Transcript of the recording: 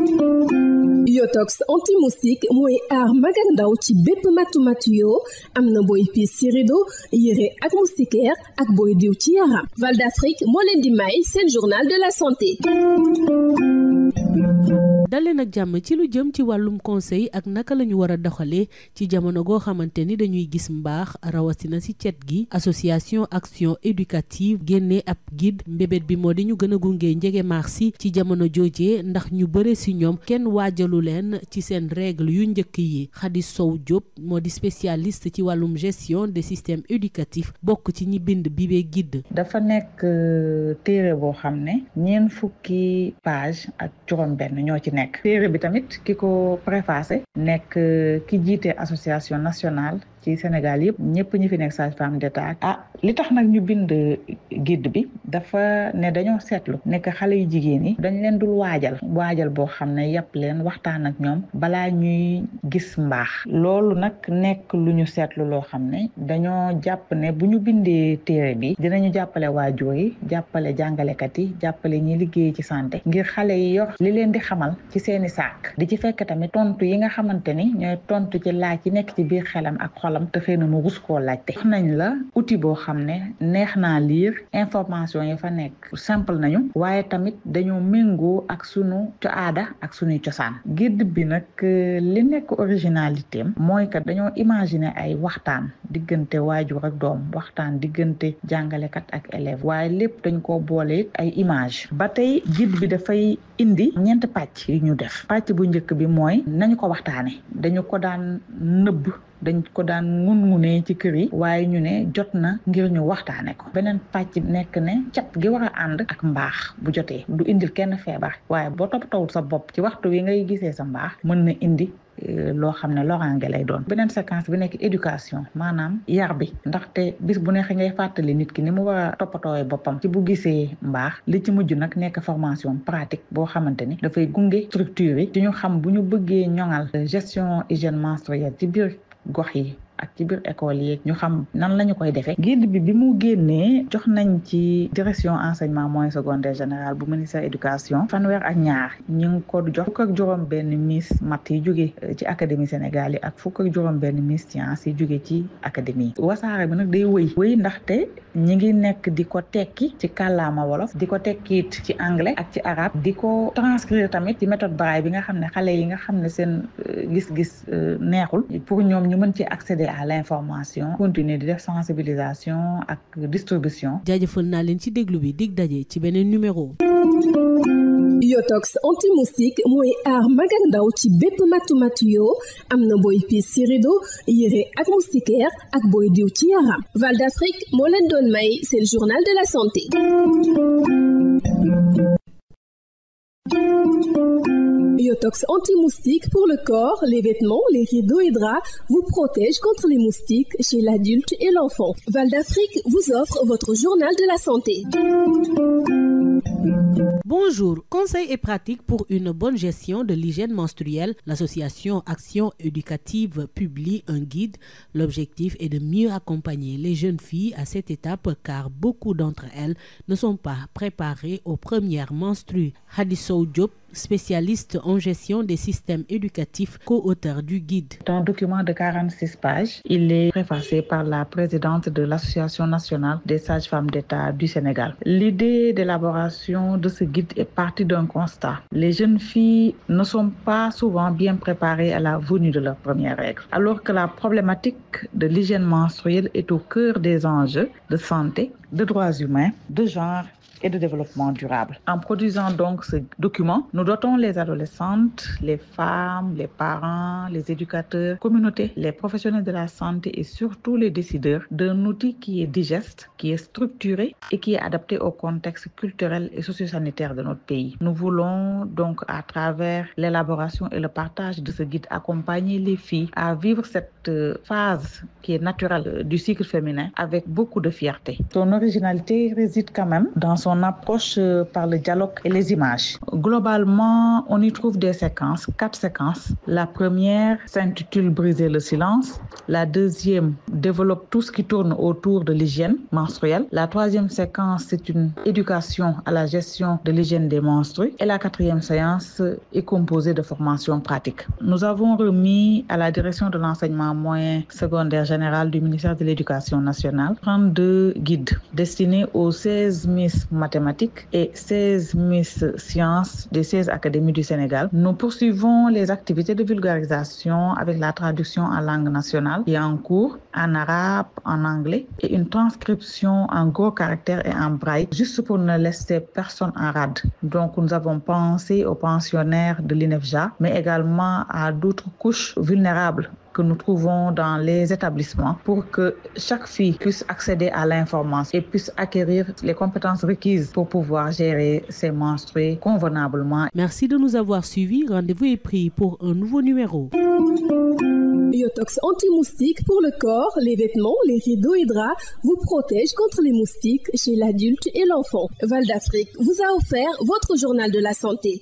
Yotox anti-moustique mooy aar mag ak ndaw ci bépp matu yoo am na booy piis ci rido yére ak moustiquaire ak booy diw ci yaram. Val d'Afrique moo leen di may seen journal de la santé. daleen ak jàmm ci lu jëm ci wàllum conseil ak naka la ñu war a doxalee ci jamono goo xamante ni dañuy gis mbaax rawatina ci cet gi. association action éducative génnee ab guide mbébét bi moo di ñu gën a gunge njege marsi ci jamono joojee ndax ñu bëre si ñoom kenn waajalu leen ci seen règle yu njëkk yi. Khady Sow Diop moo di spécialiste ci wàllum gestion des systèmes éducatifs bokk ci ñi bind bibee guide. dafa nekk téere boo xam ne ñeent fukki page ak juróom-benn ñoo ci nekk. téere bi tamit ki ko préfacé nekk ki jiite association nationale ci Sénégal yëpp ñëpp ñi fi nekk sage-femme d'État. li tax nag ñu bind guide bi dafa ne dañoo seetlu nekk xale yu jigéen yi dañ leen dul waajal boo xam ne yàpp leen waxtaan ak ñoom balaa ñuy gis mbaax. loolu nag nekk lu ñu seetlu loo xam ne dañoo jàpp ne bu ñu bindee téere bi dinañu jàppale waajur yi jàppale jàngalekat yi jàppale ñi liggéey ci santé ngir xale yi yor li leen di xamal ci seeni saak di ci fekk tamit tontu yi nga xamante ni ñooy tontu ci laaj yi nekk ci biir xelam ak xolam te xëy na mu rus koo laajte. wax nañ la outil boo xam ne neex naa lire information yi fa nekk simple nañu waaye tamit dañoo méngoo ak sunu aada ak sunuy cosaan. guide bi nag li nekk originalité am mooy que dañoo imaginer ay waxtaan diggante waajur ak doom waxtaan diggante jàngalekat ak élève waaye lépp dañ ko boole ay image. ba tey guide bi dafay indi ñeenti pàcc yu ñu def. pàcc bu njëkk bi mooy nañu ko waxtaane dañu ko daan nëbb dañ ko daan ngun-ngunee ci kër yi waaye ñu ne jot na ngir ñu waxtaane ko. beneen pàcc nekk ne cat gi war a ànd ak mbaax bu jotee du indil kenn feebar waaye boo toppatawul sa bopp ci waxtu wi ngay gisee sa mbaax mën na indi loo xam ne loraange lay doon. beneen séquence bi nekk éducation maanaam yar bi ndaxte bis bu neexee ngay fàttali nit ki ni mu war a toppatoowee boppam ci bu gisee mbaax. li ci mujj nag nekk formation pratique boo xamante ni dafay gunge structure yi ci ñu xam bu ñu bëggee ñoŋal gestion hygiène menstruelle ci biir gox yi ak ci biir école yi ñu xam nan la ñu koy defee. guide bi mu génnee jox nañ ci direction enseignement moyen secondaire général bu ministère éducation 202 ñu ngi ko jox fukk ak juróom-benn miss mat yi jóge ci académie Sénégal yi ak fukk ak juróom-benn miss science yi jóge ci académie yi. wasaare bi nag day wëy ndaxte ñi ngi nekk di ko tekki ci kàllaama wolof di ko tekkiit ci anglais ak ci arabe di ko transcrire tamit ci méthode braille bi nga xam ne xale yi nga xam ne seen gis-gis neexul pour ñoom ñu mën ci accéder à l'information continuer di def sensibilisation ak distribution. jaajëfal naa leen ci déglu bi dig daje ci beneen numéro. Yotox anti-moustique mooy aar mag ak ndaw ci bépp matu yoo am na booy piis ci rido yére ak moustiquaire ak booy diw ci yaram. Val d'Afrique moo leen doon may seen journal de la santé. Yotox anti-moustique pour le corps, les vêtements, les rideaux et draps vous protège contre les moustiques chez l'adulte et l'enfant. Val d'Afrique vous offre votre journal de la santé. Bonjour, conseils et pratiques pour une bonne gestion de l'hygiène menstruelle. L'association Action Éducative publie un guide. L'objectif est de mieux accompagner les jeunes filles à cette étape car beaucoup d'entre elles ne sont pas préparées aux premières menstrues. Khady Sow Diop, spécialiste en gestion des systèmes éducatifs, co-auteur du guide. Un document de 46 pages. Il est préfacé par la présidente de l'Association nationale des sages-femmes d'État du Sénégal. L'idée d'élaboration de ce guide est partie d'un constat. Les jeunes filles ne sont pas souvent bien préparées à la venue de leurs premières règles, alors que la problématique de l'hygiène menstruelle est au cœur des enjeux de santé, de droits humains, de genre et de développement durable. En produisant donc ce document, nous dotons les adolescentes, les femmes, les parents, les éducateurs, communautés, les professionnels de la santé et surtout les décideurs d'un outil qui est digeste, qui est structuré et qui est adapté au contexte culturel et socio-sanitaire de notre pays. Nous voulons donc, à travers l'élaboration et le partage de ce guide, accompagner les filles à vivre cette phase qui est naturelle du cycle féminin avec beaucoup de fierté. Son originalité réside quand même dans son approche par le dialogue et les images. Globalement, on y trouve des séquences, 4 séquences. La première s'intitule Briser le silence. La deuxième développe tout ce qui tourne autour de l'hygiène menstruelle. La troisième séquence, c'est une éducation à la gestion de l'hygiène des menstrues. Et la quatrième séance est composée de formations pratiques. Nous avons remis à la direction de l'enseignement moyen secondaire général du ministère de l'Éducation nationale 32 guides destinés aux 16 Miss mathématiques et 16 Miss sciences des 16 académies du Sénégal. Nous poursuivons les activités de vulgarisation avec la traduction en langue nationale et en cours, en arabe, en anglais et une transcription en gros caractères et en braille, juste pour ne laisser personne en rade. Donc, nous avons pensé aux pensionnaires de l'INEFJA, mais également à d'autres couches vulnérables que nous trouvons dans les établissements pour que chaque fille puisse accéder à l'information et puisse acquérir les compétences requises pour pouvoir gérer ses menstrues convenablement. Merci de nous avoir suivis. Rendez-vous est pris pour un nouveau numéro. Biotox anti-moustique pour le corps, les vêtements, les rideaux et draps vous protège contre les moustiques chez l'adulte et l'enfant. Val d'Afrique vous a offert votre journal de la santé.